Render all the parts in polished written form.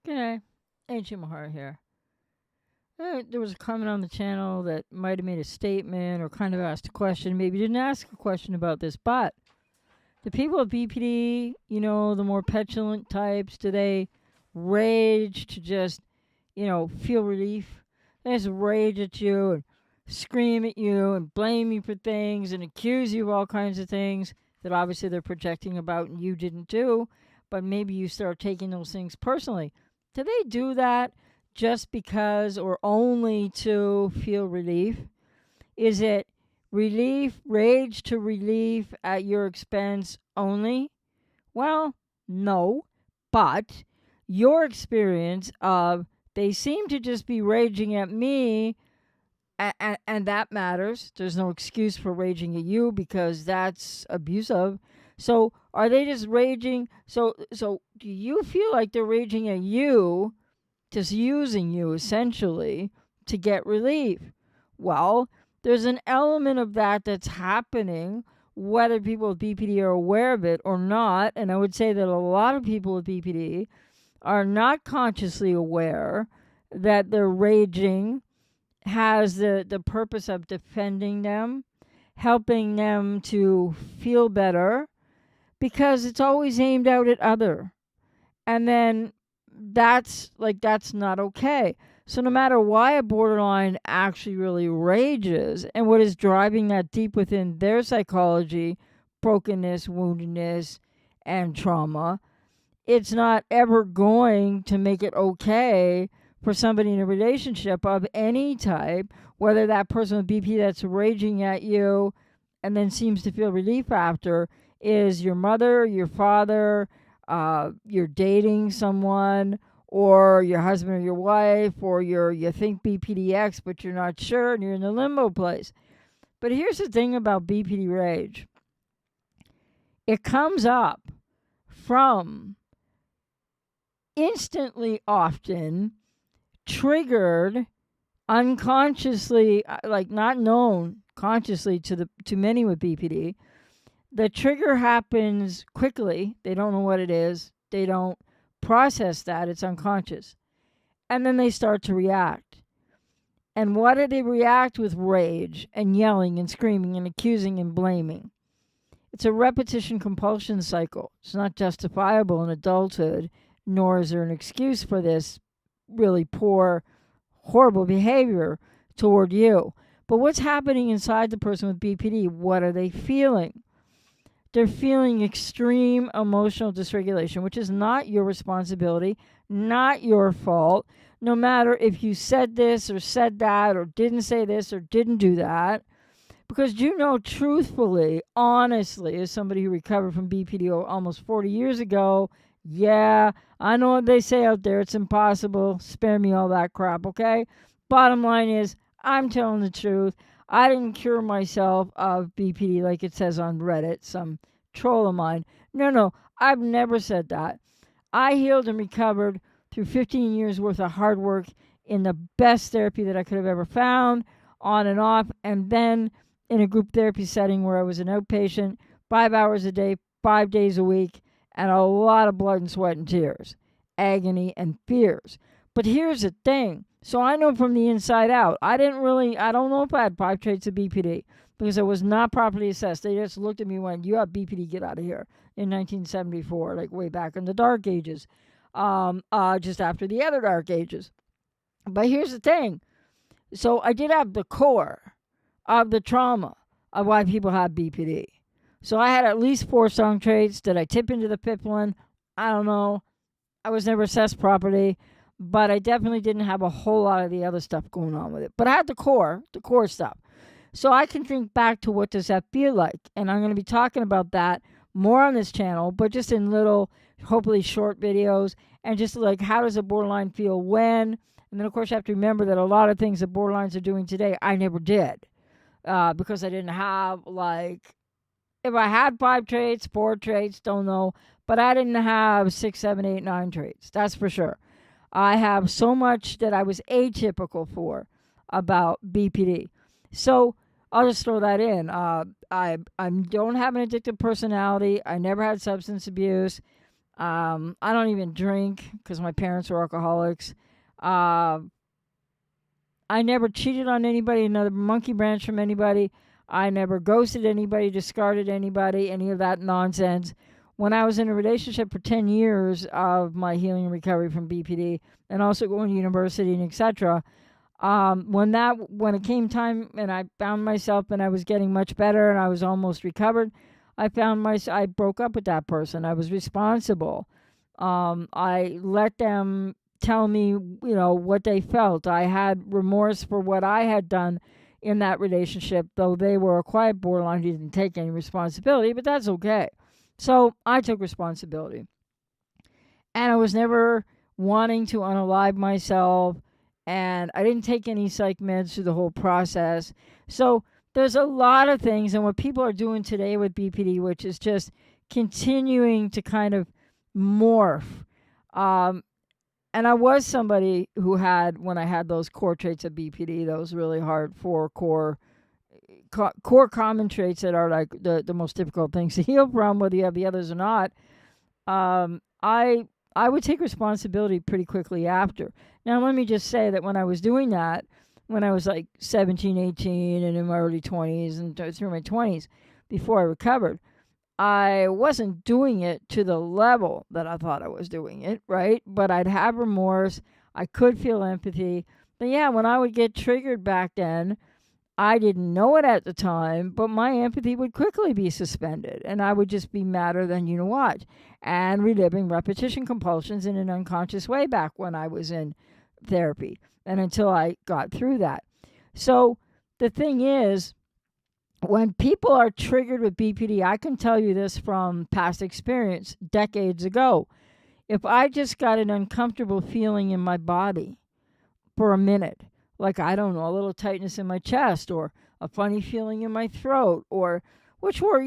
G'day, ajmahari here. There was a comment on the channel that might have made a statement or kind of asked a question. Maybe didn't ask a question about this, but the people of BPD, the more petulant types, do they rage to just, feel relief? They just rage at you and scream at you and blame you for things and accuse you of all kinds of things that obviously they're projecting about and you didn't do, but maybe you start taking those things personally. Do they do that just because or only to feel relief? Is it relief, rage to relief at your expense only? Well, no, but your experience of they seem to just be raging at me, and that matters. There's no excuse for raging at you because that's abusive. So are they just raging? So do you feel like they're raging at you, just using you essentially to get relief? Well, there's an element of that that's happening, whether people with BPD are aware of it or not. And I would say that a lot of people with BPD are not consciously aware that their raging has the purpose of defending them, helping them to feel better, because it's always aimed out at other. And then that's not okay. So no matter why a borderline actually really rages and what is driving that deep within their psychology, brokenness, woundedness, and trauma, it's not ever going to make it okay for somebody in a relationship of any type, whether that person with BP that's raging at you and then seems to feel relief after is your mother, your father, you're dating someone, or your husband or your wife, or you think BPDX, but you're not sure, and you're in the limbo place. But here's the thing about BPD rage. It comes up from instantly often triggered unconsciously, like not known consciously to many with BPD. The trigger happens quickly. They don't know what it is. They don't process that. It's unconscious. And then they start to react. And what do they react with? Rage and yelling and screaming and accusing and blaming. It's a repetition compulsion cycle. It's not justifiable in adulthood, nor is there an excuse for this really poor, horrible behavior toward you. But what's happening inside the person with BPD? What are they feeling? They're feeling extreme emotional dysregulation, which is not your responsibility, not your fault, no matter if you said this or said that or didn't say this or didn't do that. Because truthfully, honestly, as somebody who recovered from BPD almost 40 years ago, yeah, I know what they say out there. It's impossible. Spare me all that crap, okay? Bottom line is, I'm telling the truth. I didn't cure myself of BPD like it says on Reddit, some troll of mine. No, I've never said that. I healed and recovered through 15 years worth of hard work in the best therapy that I could have ever found, on and off, and then in a group therapy setting where I was an outpatient, 5 hours a day, 5 days a week, and a lot of blood and sweat and tears, agony and fears. But here's the thing. So I know from the inside out, I don't know if I had 5 traits of BPD because I was not properly assessed. They just looked at me and went, "You have BPD, get out of here," in 1974, like way back in the dark ages, just after the other dark ages. But here's the thing. So I did have the core of the trauma of why people have BPD. So I had at least 4 strong traits. Did I tip into the 5th one? I don't know. I was never assessed properly, but I definitely didn't have a whole lot of the other stuff going on with it. But I had the core stuff. So I can think back to what does that feel like. And I'm going to be talking about that more on this channel, but just in little, hopefully short videos, and just like how does a borderline feel when. And then, of course, you have to remember that a lot of things that borderlines are doing today, I never did. Because I didn't have, if I had 5 traits, 4 traits, don't know. But I didn't have 6, 7, 8, 9 traits. That's for sure. I have so much that I was atypical for about BPD. So I'll just throw that in. I don't have an addictive personality. I never had substance abuse. I don't even drink because my parents were alcoholics. Uh, I never cheated on anybody, another monkey branch from anybody. I never ghosted anybody, discarded anybody, any of that nonsense. When I was in a relationship for 10 years of my healing and recovery from BPD and also going to university and etc., when it came time and I found myself and I was getting much better and I was almost recovered, I broke up with that person. I was responsible. I let them tell me, what they felt. I had remorse for what I had done in that relationship, though they were a quiet borderline who didn't take any responsibility, but that's okay. So I took responsibility. And I was never wanting to unalive myself, and I didn't take any psych meds through the whole process. So there's a lot of things, and what people are doing today with BPD, which is just continuing to kind of morph. Um, and I was somebody who had, when I had those core traits of BPD, those really hard core common traits that are like the most difficult things to heal from, whether you have the others or not. I would take responsibility pretty quickly after. Now, let me just say that when I was doing that, when I was like 17, 18, and in my early 20s and through my 20s, before I recovered, I wasn't doing it to the level that I thought I was doing it, right? But I'd have remorse. I could feel empathy. But yeah, when I would get triggered back then, I didn't know it at the time, but my empathy would quickly be suspended, and I would just be madder than you know what, and reliving repetition compulsions in an unconscious way back when I was in therapy, and until I got through that. So the thing is, when people are triggered with BPD, I can tell you this from past experience decades ago. If I just got an uncomfortable feeling in my body for a minute, like, I don't know, a little tightness in my chest or a funny feeling in my throat, or which were,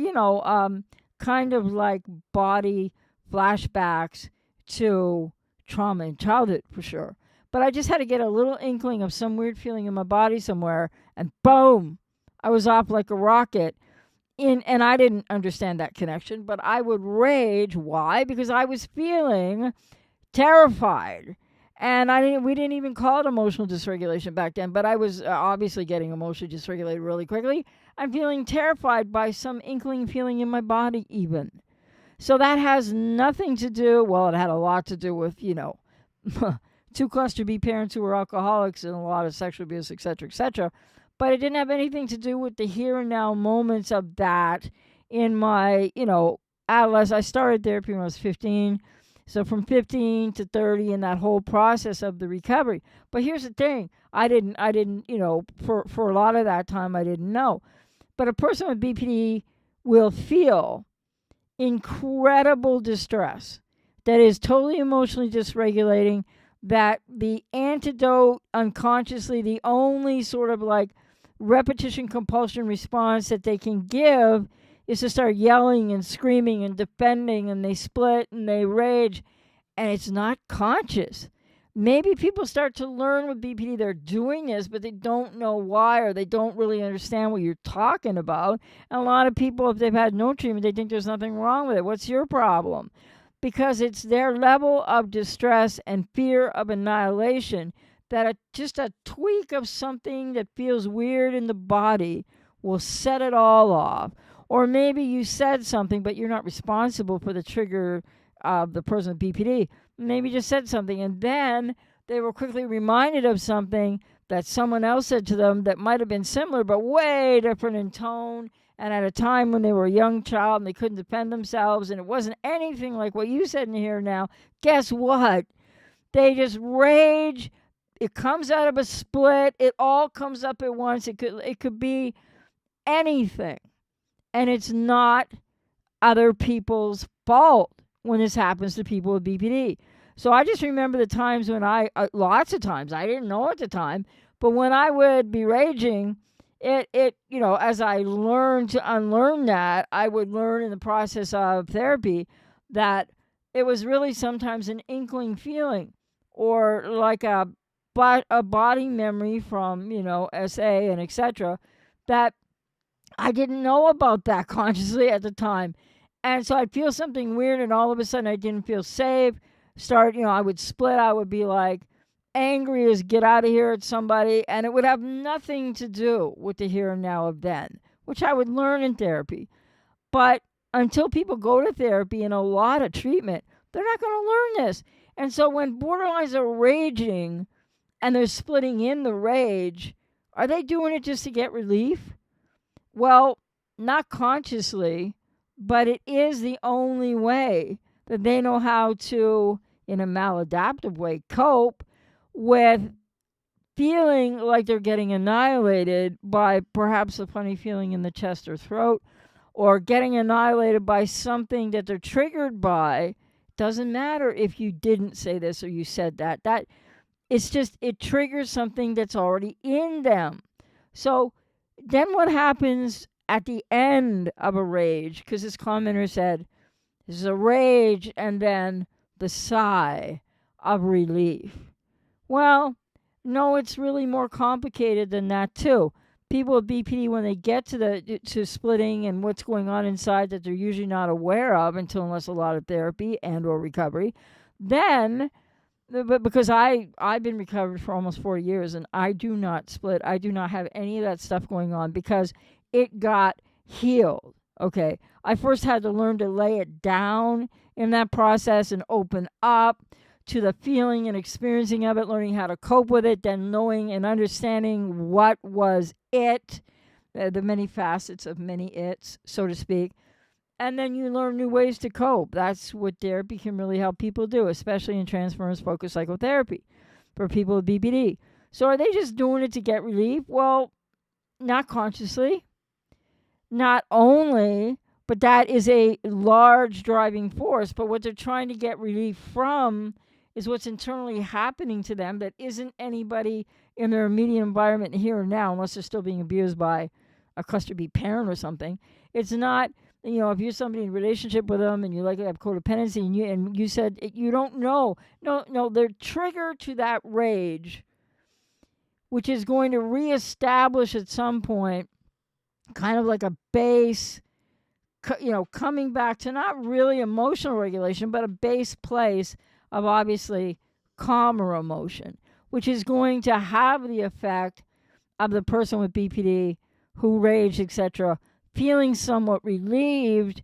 kind of like body flashbacks to trauma in childhood for sure. But I just had to get a little inkling of some weird feeling in my body somewhere, and boom, I was off like a rocket. And I didn't understand that connection, but I would rage. Why? Because I was feeling terrified. And we didn't even call it emotional dysregulation back then, but I was obviously getting emotionally dysregulated really quickly. I'm feeling terrified by some inkling feeling in my body even. So that has nothing to do, well, it had a lot to do with, two cluster B parents who were alcoholics and a lot of sexual abuse, etc., but it didn't have anything to do with the here and now moments of that in my, adolescence. I started therapy when I was 15. So from 15 to 30 in that whole process of the recovery. But here's the thing. I didn't, for a lot of that time, I didn't know. But a person with BPD will feel incredible distress that is totally emotionally dysregulating, that the antidote unconsciously, the only sort of like repetition compulsion response that they can give is to start yelling and screaming and defending, and they split and they rage, and it's not conscious. Maybe people start to learn with BPD they're doing this, but they don't know why, or they don't really understand what you're talking about. And a lot of people, if they've had no treatment, they think there's nothing wrong with it. What's your problem? Because it's their level of distress and fear of annihilation that just a tweak of something that feels weird in the body will set it all off. Or maybe you said something, but you're not responsible for the trigger of the person with BPD. Maybe you just said something, and then they were quickly reminded of something that someone else said to them that might have been similar, but way different in tone, and at a time when they were a young child and they couldn't defend themselves, and it wasn't anything like what you said in here now. Guess what? They just rage. It comes out of a split. It all comes up at once. It could be anything. And it's not other people's fault when this happens to people with BPD. So I just remember the times when lots of times, I didn't know at the time, but when I would be raging, as I learned to unlearn that, I would learn in the process of therapy that it was really sometimes an inkling feeling, or like a body memory from, SA and etc., that I didn't know about that consciously at the time. And so I'd feel something weird, and all of a sudden I didn't feel safe. I would split. I would be like angry as get out of here at somebody, and it would have nothing to do with the here and now of then, which I would learn in therapy. But until people go to therapy and a lot of treatment, they're not going to learn this. And so when borderlines are raging and they're splitting in the rage, are they doing it just to get relief? Well, not consciously, but it is the only way that they know how to, in a maladaptive way, cope with feeling like they're getting annihilated by perhaps a funny feeling in the chest or throat, or getting annihilated by something that they're triggered by. Doesn't matter if you didn't say this or you said that. It's just, it triggers something that's already in them. So then what happens at the end of a rage? Because this commenter said, there's a rage and then the sigh of relief. Well, no, it's really more complicated than that too. People with BPD, when they get to splitting and what's going on inside that they're usually not aware of unless a lot of therapy and or recovery, then, but because I've been recovered for almost 4 years and I do not split. I do not have any of that stuff going on because it got healed. Okay, I first had to learn to lay it down in that process and open up to the feeling and experiencing of it, learning how to cope with it, then knowing and understanding what was it, the many facets of many its, so to speak. And then you learn new ways to cope. That's what therapy can really help people do, especially in transference-focused psychotherapy for people with BPD. So are they just doing it to get relief? Well, not consciously. Not only, but that is a large driving force. But what they're trying to get relief from is what's internally happening to them that isn't anybody in their immediate environment here and now, unless they're still being abused by a cluster B parent or something. It's not, if you're somebody in a relationship with them and you likely have codependency and you said you don't know. No, they're triggered to that rage, which is going to reestablish at some point kind of like a base, coming back to not really emotional regulation, but a base place of obviously calmer emotion, which is going to have the effect of the person with BPD who raged, etc., feeling somewhat relieved,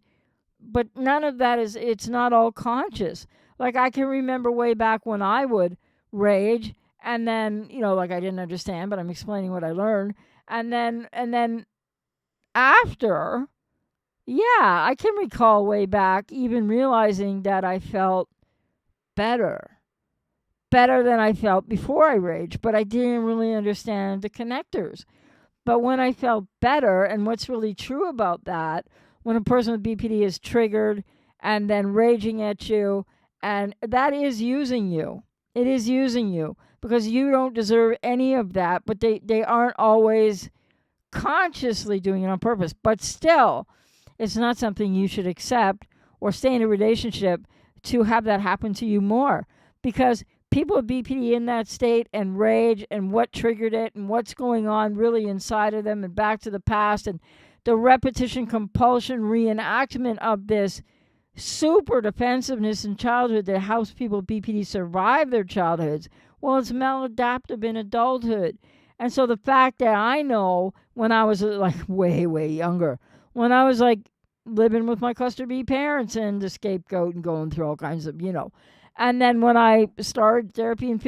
but none of that it's not all conscious. Like I can remember way back when I would rage and then, like I didn't understand, but I'm explaining what I learned. And then after, I can recall way back even realizing that I felt better than I felt before I raged, but I didn't really understand the connectors. But when I felt better, and what's really true about that, when a person with BPD is triggered and then raging at you, and that is using you. It is using you because you don't deserve any of that, but they aren't always consciously doing it on purpose. But still, it's not something you should accept or stay in a relationship to have that happen to you more, because people with BPD in that state and rage and what triggered it and what's going on really inside of them and back to the past and the repetition, compulsion, reenactment of this super defensiveness in childhood that helps people with BPD survive their childhoods. Well, it's maladaptive in adulthood. And so the fact that I know when I was like way, way younger, when I was like living with my cluster B parents and the scapegoat and going through all kinds of, And then when I started therapy at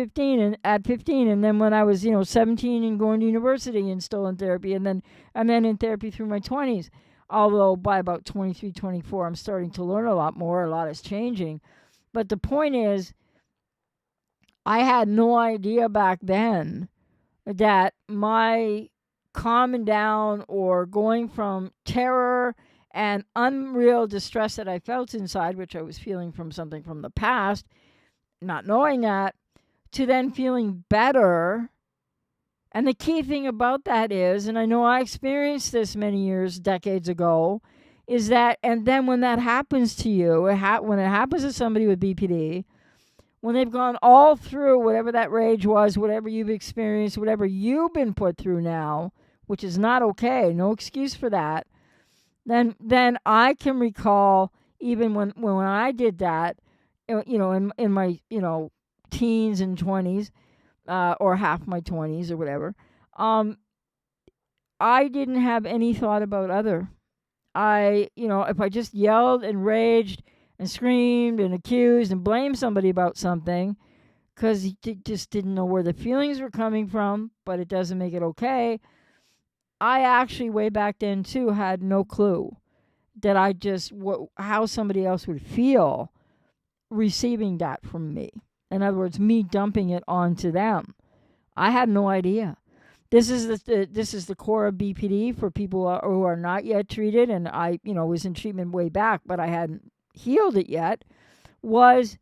15, and then when I was, 17 and going to university and still in therapy, and then in therapy through my 20s. Although by about 23, 24, I'm starting to learn a lot more. A lot is changing. But the point is, I had no idea back then that my calming down or going from terror and unreal distress that I felt inside, which I was feeling from something from the past, not knowing that, to then feeling better. And the key thing about that is, and I know I experienced this many years, decades ago, is that, and then when that happens to you, when it happens to somebody with BPD, when they've gone all through whatever that rage was, whatever you've experienced, whatever you've been put through now, which is not okay, no excuse for that, then I can recall even when I did that, in my teens and 20s, or half my 20s or whatever, I didn't have any thought about other. If I just yelled and raged and screamed and accused and blamed somebody about something, because he just didn't know where the feelings were coming from, but it doesn't make it okay. I actually, way back then too, had no clue that how somebody else would feel receiving that from me. In other words, me dumping it onto them. I had no idea. This is the core of BPD for people who are not yet treated, and I was in treatment way back, but I hadn't healed it yet. Was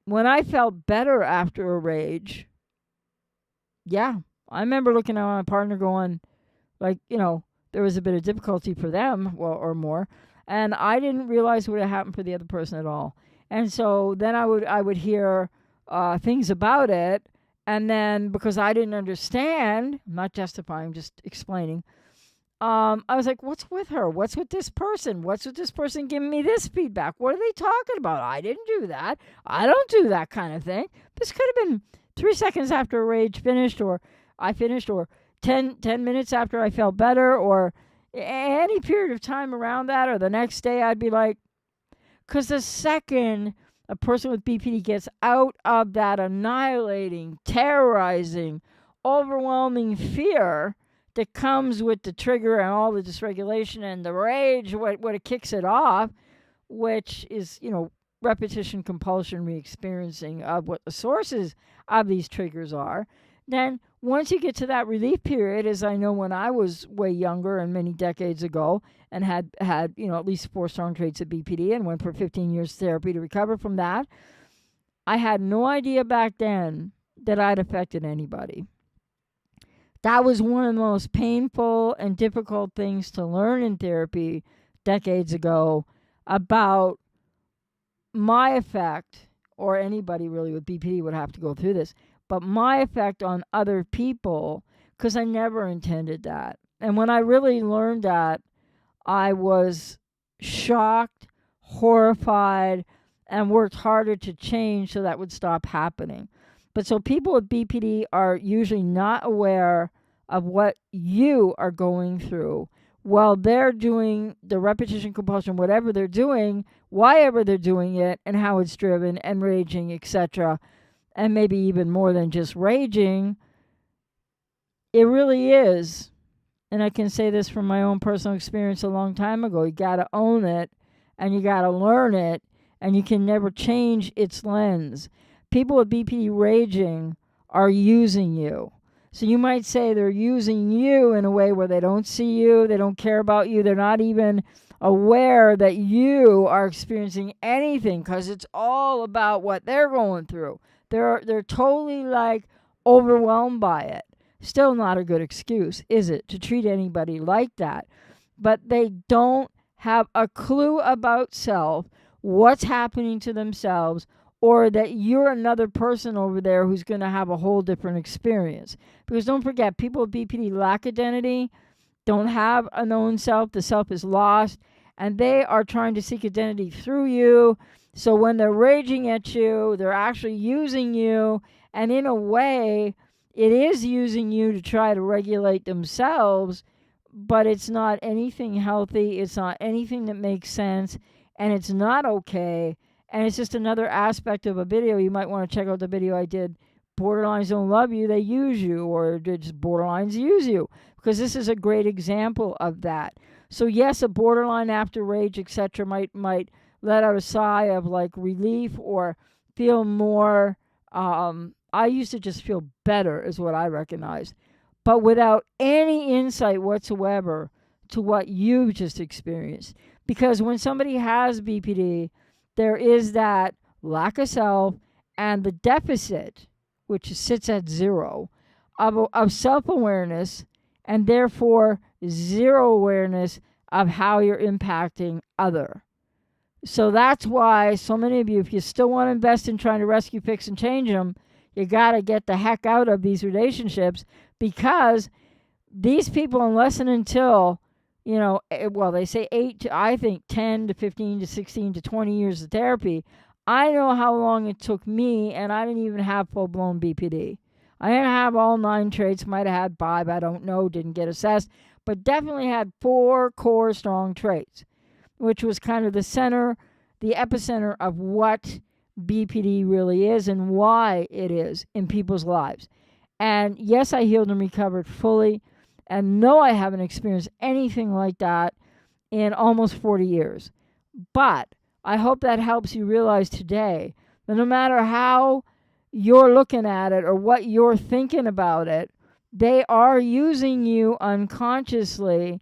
when I felt better after a rage. Yeah, I remember looking at my partner going, like, there was a bit of difficulty for them, or more, and I didn't realize what had happened for the other person at all. And so then I would hear things about it, and then because I didn't understand, I'm not justifying, just explaining. I was like, what's with her? What's with this person? What's with this person giving me this feedback? What are they talking about? I didn't do that. I don't do that kind of thing. This could have been 3 seconds after a rage finished, or I finished, or 10 minutes after I felt better, or any period of time around that, or the next day. I'd be like, because the second a person with BPD gets out of that annihilating, terrorizing, overwhelming fear that comes with the trigger and all the dysregulation and the rage, what it kicks it off, which is, repetition, compulsion, re-experiencing of what the sources of these triggers are. Then once you get to that relief period, as I know when I was way younger and many decades ago, and had at least 4 strong traits of BPD and went for 15 years therapy to recover from that, I had no idea back then that I'd affected anybody. That was one of the most painful and difficult things to learn in therapy decades ago about my effect, or anybody really with BPD would have to go through this, but my effect on other people, because I never intended that. And when I really learned that, I was shocked, horrified, and worked harder to change so that would stop happening. But so people with BPD are usually not aware of what you are going through while they're doing the repetition, compulsion, whatever they're doing, why ever they're doing it, and how it's driven, and raging, etc. And maybe even more than just raging. It really is, and I can say this from my own personal experience a long time ago, you got to own it, and you got to learn it, and you can never change its lens. People with BPD raging are using you. So you might say they're using you in a way where they don't see you, they don't care about you, they're not even aware that you are experiencing anything, because it's all about what they're going through. They're totally overwhelmed by it. Still not a good excuse, is it, to treat anybody like that? But they don't have a clue about self, what's happening to themselves, or that you're another person over there who's going to have a whole different experience. Because don't forget, people with BPD lack identity, don't have a known self, the self is lost, and they are trying to seek identity through you. So when they're raging at you, they're actually using you, and in a way, it is using you to try to regulate themselves, but it's not anything healthy, it's not anything that makes sense, and it's not okay. And it's just another aspect of a video. You might want to check out the video I did, Borderlines Don't Love You, They Use You, or just Borderlines Use You, because this is a great example of that. So yes, a borderline after rage, etc., might let out a sigh of relief, or feel more, I used to just feel better is what I recognized, but without any insight whatsoever to what you've just experienced. Because when somebody has BPD, there is that lack of self and the deficit, which sits at 0, of self-awareness, and therefore 0 awareness of how you're impacting other. So that's why so many of you, if you still want to invest in trying to rescue, fix, and change them, you got to get the heck out of these relationships, because these people, unless and until well, they say 8 to, I think, 10 to 15 to 16 to 20 years of therapy. I know how long it took me, and I didn't even have full-blown BPD. I didn't have all 9 traits, might have had 5, I don't know, didn't get assessed, but definitely had 4 core strong traits, which was kind of the epicenter of what BPD really is and why it is in people's lives. And yes, I healed and recovered fully. And no, I haven't experienced anything like that in almost 40 years. But I hope that helps you realize today that no matter how you're looking at it or what you're thinking about it, they are using you unconsciously,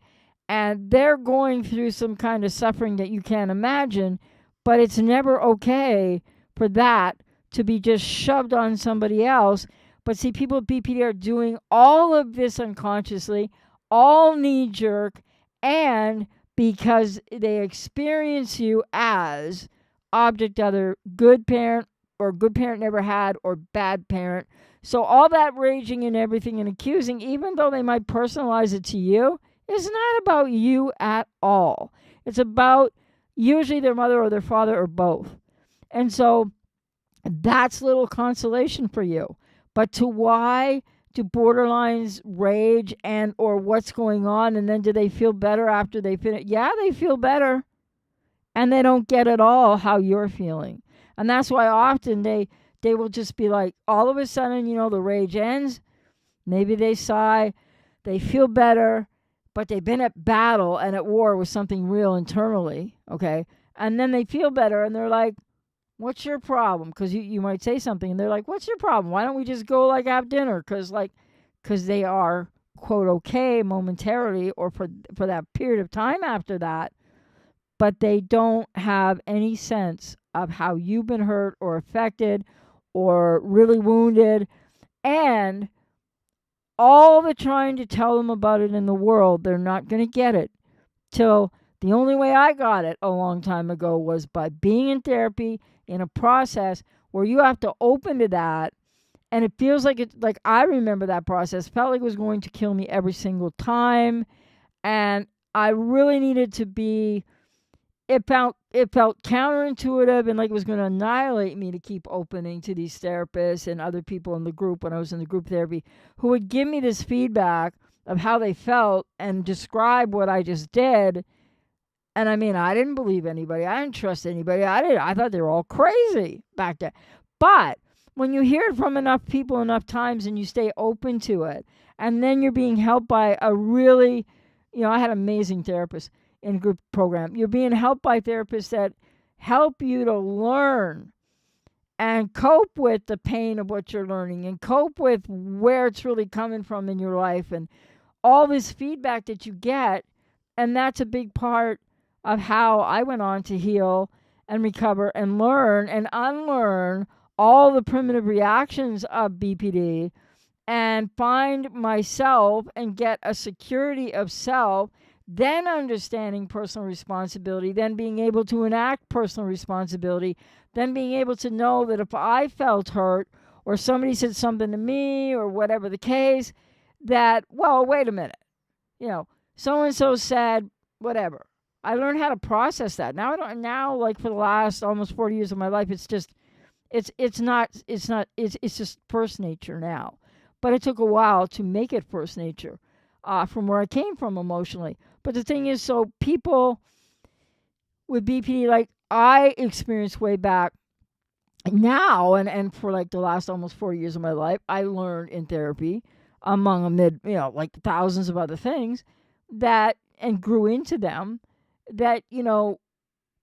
and they're going through some kind of suffering that you can't imagine, but it's never okay for that to be just shoved on somebody else. But see, people with BPD are doing all of this unconsciously, all knee-jerk, and because they experience you as object other, good parent, or good parent never had, or bad parent. So all that raging and everything and accusing, even though they might personalize it to you, is not about you at all. It's about usually their mother or their father or both. And so that's little consolation for you. But to why do borderlines rage and or what's going on, and then do they feel better after they finish? Yeah, they feel better. And they don't get at all how you're feeling. And that's why often they will just be like, all of a sudden, the rage ends. Maybe they sigh, they feel better, but they've been at battle and at war with something real internally, okay? And then they feel better and they're like, what's your problem? Because you might say something and they're like, what's your problem? Why don't we just go have dinner? Because they are, quote, okay momentarily or for that period of time after that, but they don't have any sense of how you've been hurt or affected or really wounded. And all the trying to tell them about it in the world, they're not going to get it. Till the only way I got it a long time ago was by being in therapy in a process where you have to open to that. And it feels like I remember that process. Felt like it was going to kill me every single time. And I really needed to be, it felt counterintuitive and like it was going to annihilate me to keep opening to these therapists and other people in the group when I was in the group therapy who would give me this feedback of how they felt and describe what I just did. And I mean, I didn't believe anybody. I didn't trust anybody. I thought they were all crazy back then. But when you hear it from enough people enough times and you stay open to it, and then you're being helped by a really, I had amazing therapists in group program. You're being helped by therapists that help you to learn and cope with the pain of what you're learning and cope with where it's really coming from in your life and all this feedback that you get. And that's a big part of how I went on to heal and recover and learn and unlearn all the primitive reactions of BPD and find myself and get a security of self, then understanding personal responsibility, then being able to enact personal responsibility, then being able to know that if I felt hurt or somebody said something to me or whatever the case, that, well, wait a minute, so-and-so said whatever. I learned how to process that. Now I don't. Now, like for the last almost 40 years of my life, it's just, it's just first nature now. But it took a while to make it first nature, from where I came from emotionally. But the thing is, so people with BPD, like I experienced way back now, and for like the last almost 40 years of my life, I learned in therapy, among like thousands of other things, that and grew into them. That,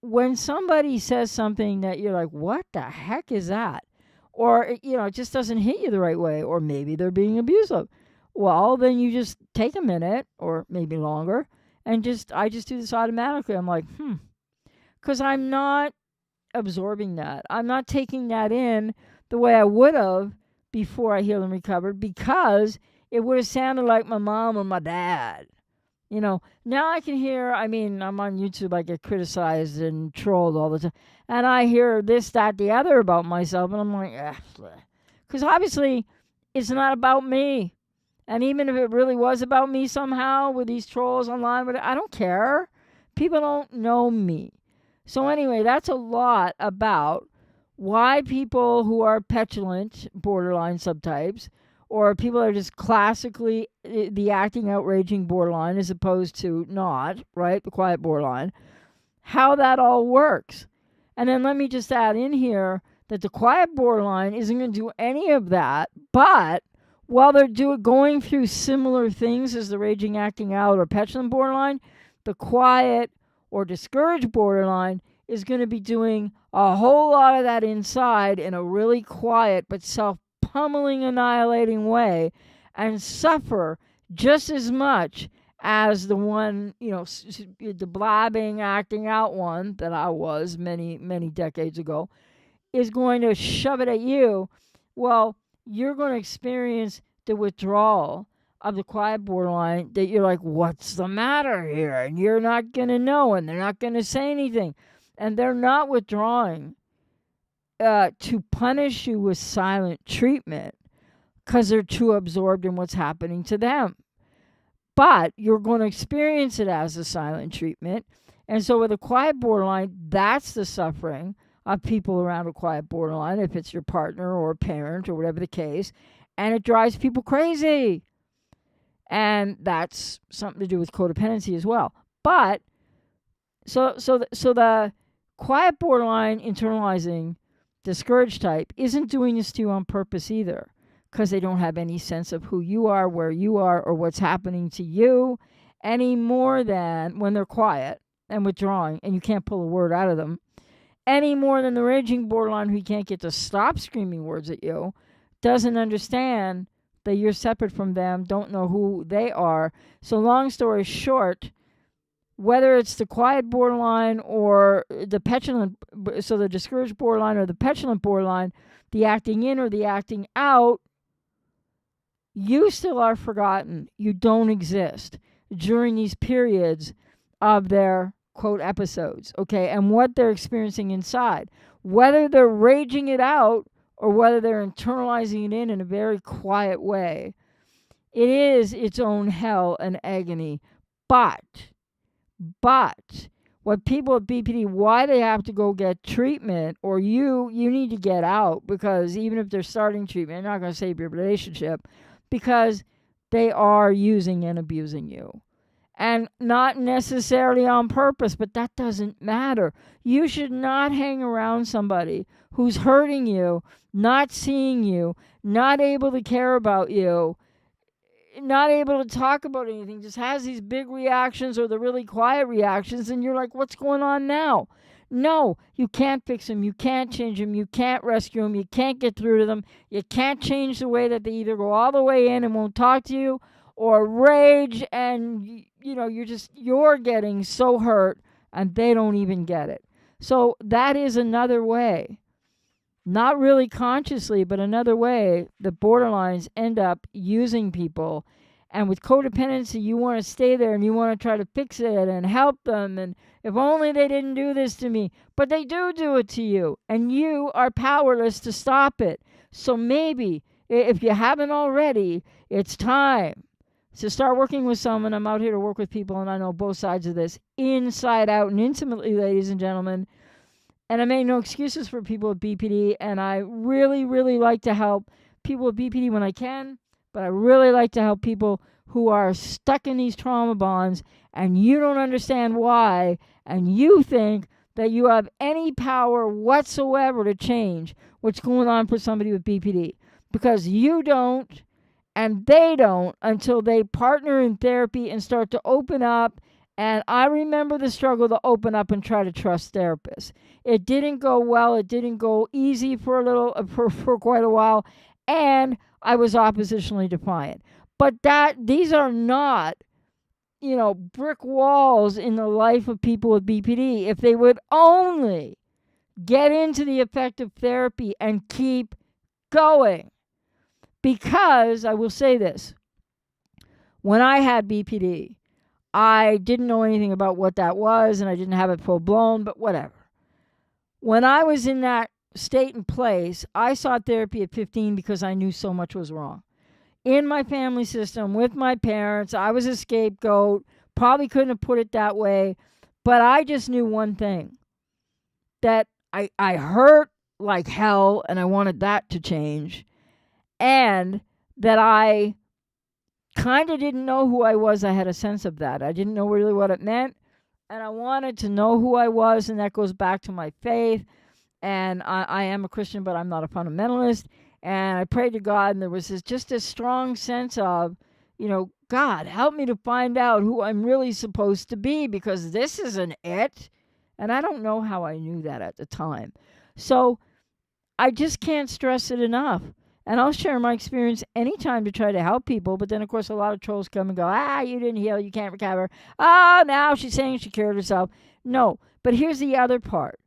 when somebody says something that you're like, what the heck is that? Or, it just doesn't hit you the right way, or maybe they're being abusive. Well, then you just take a minute, or maybe longer, and I just do this automatically. I'm like, because I'm not absorbing that. I'm not taking that in the way I would have before I healed and recovered, because it would have sounded like my mom or my dad. Now I can hear, I'm on YouTube, I get criticized and trolled all the time. And I hear this, that, the other about myself. And I'm like, because obviously it's not about me. And even if it really was about me somehow with these trolls online, but I don't care. People don't know me. So anyway, that's a lot about why people who are petulant borderline subtypes, or people that are just classically the acting out raging borderline as opposed to not, right? The quiet borderline, how that all works. And then let me just add in here that the quiet borderline isn't going to do any of that, but while they're going through similar things as the raging acting out or petulant borderline, the quiet or discouraged borderline is going to be doing a whole lot of that inside in a really quiet but self-pummeling, annihilating way, and suffer just as much as the one, the blabbing, acting out one that I was many, many decades ago, is going to shove it at you. Well, you're going to experience the withdrawal of the quiet borderline that you're like, what's the matter here? And you're not going to know, and they're not going to say anything. And they're not withdrawing to punish you with silent treatment because they're too absorbed in what's happening to them. But you're going to experience it as a silent treatment. And so with a quiet borderline, that's the suffering of people around a quiet borderline, if it's your partner or a parent or whatever the case. And it drives people crazy. And that's something to do with codependency as well. But so the quiet borderline internalizing discouraged type isn't doing this to you on purpose either, because they don't have any sense of who you are, where you are, or what's happening to you any more than when they're quiet and withdrawing and you can't pull a word out of them, any more than the raging borderline who you can't get to stop screaming words at you, doesn't understand that you're separate from them, don't know who they are. So long story short, whether it's the quiet borderline or the petulant, so the discouraged borderline or the petulant borderline, the acting in or the acting out, you still are forgotten. You don't exist during these periods of their, quote, episodes, okay? And what they're experiencing inside. Whether they're raging it out or whether they're internalizing it in a very quiet way, it is its own hell and agony. But what people with BPD, why they have to go get treatment, or you need to get out, because even if they're starting treatment, they're not going to save your relationship, because they are using and abusing you. And not necessarily on purpose, but that doesn't matter. You should not hang around somebody who's hurting you, not seeing you, not able to care about you, not able to talk about anything, just has these big reactions or the really quiet reactions, and you're like, what's going on now? No, you can't fix them. You can't change them. You can't rescue them. You can't get through to them. You can't change the way that they either go all the way in and won't talk to you, or rage, and you're getting so hurt and they don't even get it. So that is another way, not really consciously, but another way the borderlines end up using people. And with codependency, you want to stay there and you want to try to fix it and help them. And if only they didn't do this to me. But they do it to you. And you are powerless to stop it. So maybe, if you haven't already, it's time to start working with someone. I'm out here to work with people, and I know both sides of this, inside out and intimately, ladies and gentlemen. And I make no excuses for people with BPD, and I really, really like to help people with BPD when I can, but I really like to help people who are stuck in these trauma bonds, and you don't understand why, and you think that you have any power whatsoever to change what's going on for somebody with BPD, because you don't, and they don't, until they partner in therapy and start to open up. And I remember the struggle to open up and try to trust therapists. It didn't go well. It didn't go easy for quite a while. And I was oppositionally defiant. But these are not, brick walls in the life of people with BPD. If they would only get into the effective therapy and keep going. Because I will say this, when I had BPD, I didn't know anything about what that was, and I didn't have it full blown, but whatever. When I was in that state and place, I sought therapy at 15 because I knew so much was wrong. in my family system with my parents. I was a scapegoat. Probably couldn't have put it that way. But I just knew one thing, that I hurt like hell and I wanted that to change. And that I kind of didn't know who I was. I had a sense of that. I didn't know really what it meant. And I wanted to know who I was. And that goes back to my faith. And I am a Christian, but I'm not a fundamentalist. And I prayed to God, and there was just a strong sense of, God, help me to find out who I'm really supposed to be, because this isn't it. And I don't know how I knew that at the time. So I just can't stress it enough. And I'll share my experience anytime to try to help people. But then, of course, a lot of trolls come and go, you didn't heal, you can't recover. Oh, now she's saying she cured herself. No, but here's the other part.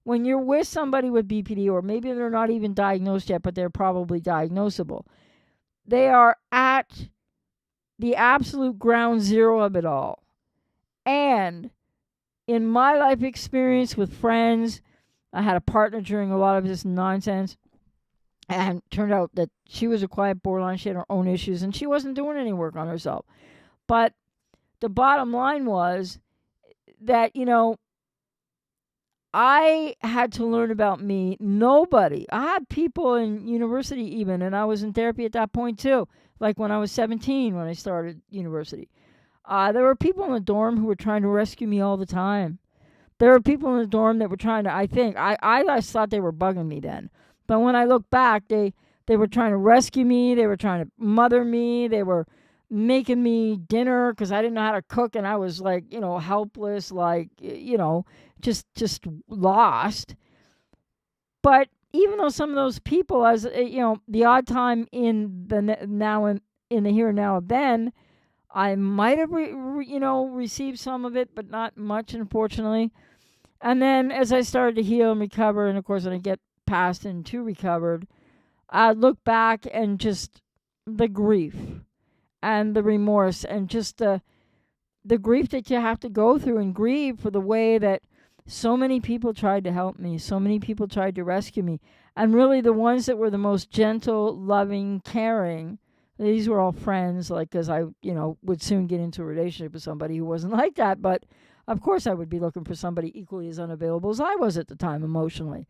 When you're with somebody with BPD, or maybe they're not even diagnosed yet, but they're probably diagnosable, they are at the absolute ground zero of it all. And in my life experience with friends, I had a partner during a lot of this nonsense, and it turned out that she was a quiet borderline. She had her own issues, and she wasn't doing any work on herself. But the bottom line was that, I had to learn about me. Nobody. I had people in university even, and I was in therapy at that point too. Like when I was 17, when I started university. There were people in the dorm who were trying to rescue me all the time. There were people in the dorm that were trying to, I just thought they were bugging me then. But when I look back, they were trying to rescue me. They were trying to mother me. They were making me dinner because I didn't know how to cook, and I was like, helpless, like, just lost. But even though some of those people, as the odd time in the now in the here and now of then, I might have received some of it, but not much, unfortunately. And then as I started to heal and recover, and of course when I get past into recovered, I look back and just the grief and the remorse and just the grief that you have to go through, and grieve for the way that so many people tried to help me, so many people tried to rescue me. And really the ones that were the most gentle, loving, caring, these were all friends, like, because I, would soon get into a relationship with somebody who wasn't like that. But of course I would be looking for somebody equally as unavailable as I was at the time emotionally.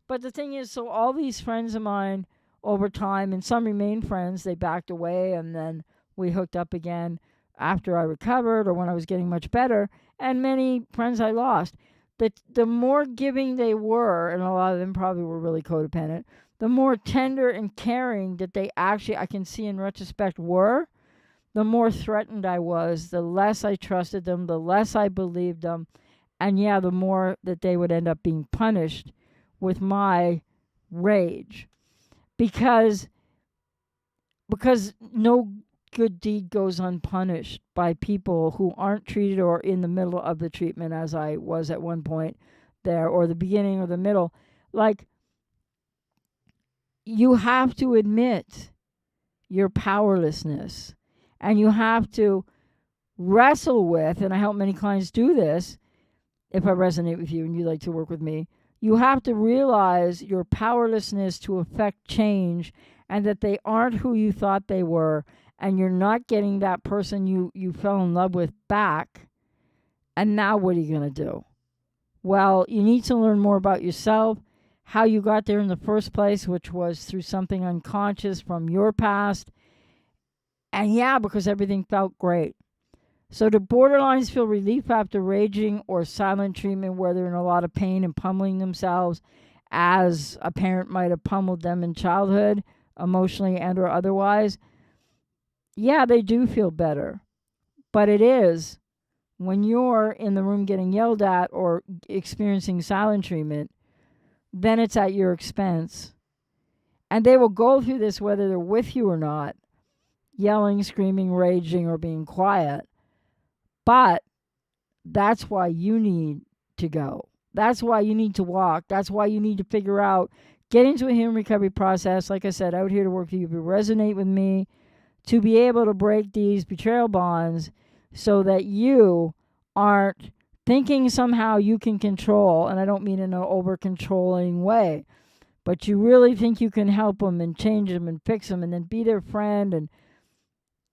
But the thing is, so all these friends of mine over time, and some remained friends, they backed away, and then we hooked up again after I recovered or when I was getting much better. And many friends I lost. The more giving they were, and a lot of them probably were really codependent, the more tender and caring that they actually, I can see in retrospect, were, the more threatened I was, the less I trusted them, the less I believed them, and the more that they would end up being punished with my rage. Because no good deed goes unpunished by people who aren't treated or in the middle of the treatment, as I was at one point there, or the beginning or the middle. Like, you have to admit your powerlessness, and you have to wrestle with, and I help many clients do this, if I resonate with you and you like to work with me, you have to realize your powerlessness to affect change, and that they aren't who you thought they were, and you're not getting that person you fell in love with back. And now what are you going to do? Well, you need to learn more about yourself, how you got there in the first place, which was through something unconscious from your past. And because everything felt great. So do borderlines feel relief after raging or silent treatment, where they're in a lot of pain and pummeling themselves, as a parent might have pummeled them in childhood, emotionally and or otherwise? Yeah, they do feel better. But it is when you're in the room getting yelled at or experiencing silent treatment, then it's at your expense. And they will go through this whether they're with you or not, yelling, screaming, raging, or being quiet. But that's why you need to go. That's why you need to walk. That's why you need to figure out, get into a healing recovery process. Like I said, out here to work with you, to resonate with me, to be able to break these betrayal bonds so that you aren't thinking somehow you can control, and I don't mean in an over-controlling way, but you really think you can help them and change them and fix them and then be their friend, and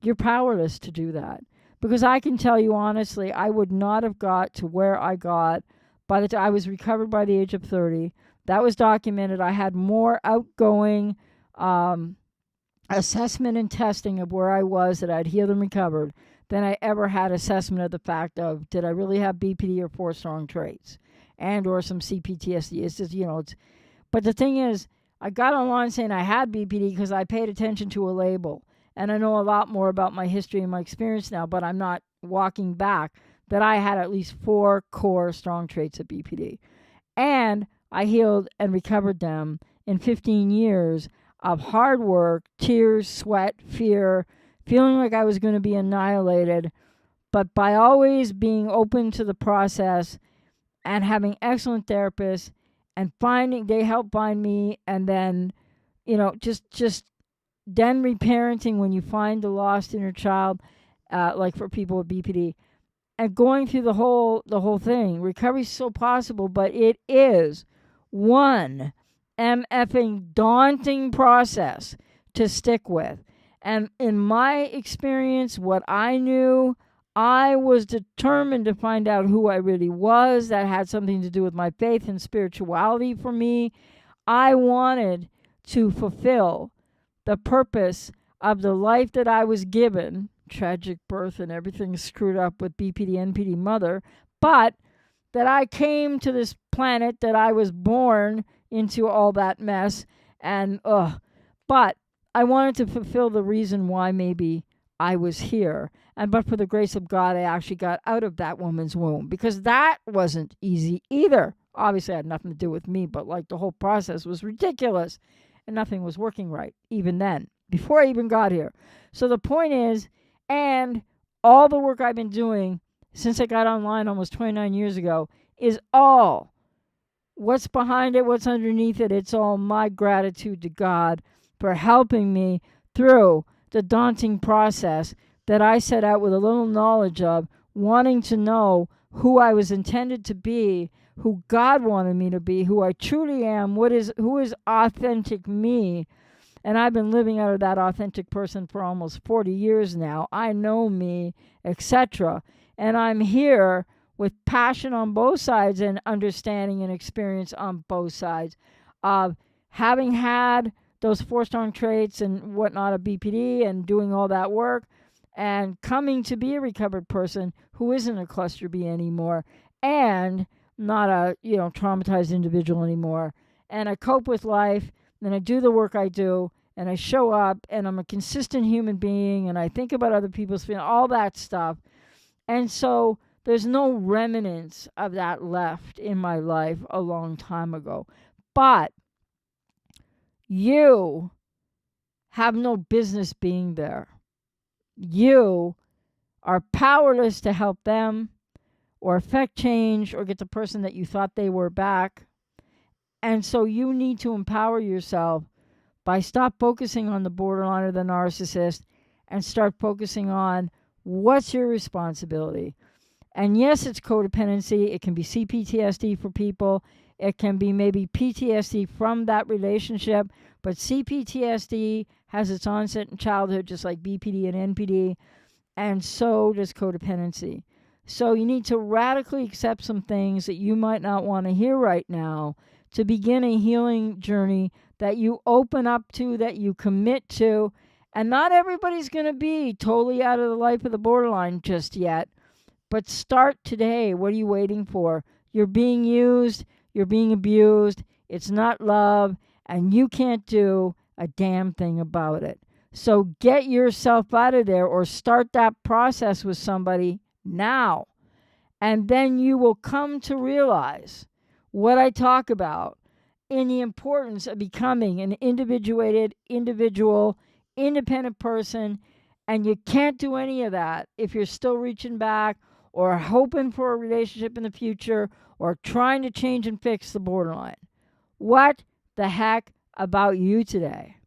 you're powerless to do that. Because I can tell you honestly, I would not have got to where I got by the time I was recovered by the age of 30. That was documented. I had more outgoing assessment and testing of where I was, that I'd healed and recovered, than I ever had assessment of the fact of, did I really have BPD or 4 strong traits and or some CPTSD. It's just, but the thing is, I got online saying I had BPD because I paid attention to a label. And I know a lot more about my history and my experience now, but I'm not walking back that I had at least 4 core strong traits of BPD. And I healed and recovered them in 15 years of hard work, tears, sweat, fear, feeling like I was going to be annihilated, but by always being open to the process and having excellent therapists and they helped find me, and then, just then reparenting when you find the lost inner child, like for people with BPD, and going through the whole thing. Recovery is so possible, but it is one MFing daunting process to stick with. And in my experience, what I knew, I was determined to find out who I really was. That had something to do with my faith and spirituality for me. I wanted to fulfill the purpose of the life that I was given, tragic birth and everything screwed up with BPD, NPD mother, but that I came to this planet, that I was born into all that mess, and but I wanted to fulfill the reason why maybe I was here. And but for the grace of God, I actually got out of that woman's womb, because that wasn't easy either. Obviously, it had nothing to do with me, but like the whole process was ridiculous. And nothing was working right, even then, before I even got here. So the point is, and all the work I've been doing since I got online almost 29 years ago is all, what's behind it, what's underneath it, it's all my gratitude to God for helping me through the daunting process that I set out with a little knowledge of, wanting to know who I was intended to be, who God wanted me to be, who I truly am, who is authentic me. And I've been living out of that authentic person for almost 40 years now. I know me, etc. And I'm here with passion on both sides and understanding and experience on both sides of having had those 4 strong traits and whatnot of BPD and doing all that work and coming to be a recovered person who isn't a cluster B anymore and not a traumatized individual anymore. And I cope with life, and I do the work I do, and I show up, and I'm a consistent human being, and I think about other people's feelings, all that stuff. And so there's no remnants of that left in my life a long time ago. But you have no business being there. You are powerless to help them or affect change or get the person that you thought they were back. And so you need to empower yourself by stop focusing on the borderline or the narcissist and start focusing on what's your responsibility. And yes, it's codependency. It can be CPTSD for people. It can be maybe PTSD from that relationship. But CPTSD has its onset in childhood, just like BPD and NPD. And so does codependency. So you need to radically accept some things that you might not want to hear right now to begin a healing journey that you open up to, that you commit to. And not everybody's going to be totally out of the life of the borderline just yet. But start today. What are you waiting for? You're being used. You're being abused. It's not love. And you can't do a damn thing about it. So get yourself out of there or start that process with somebody now. And then you will come to realize what I talk about in the importance of becoming an individuated, individual, independent person. And you can't do any of that if you're still reaching back or hoping for a relationship in the future or trying to change and fix the borderline. What the heck about you today?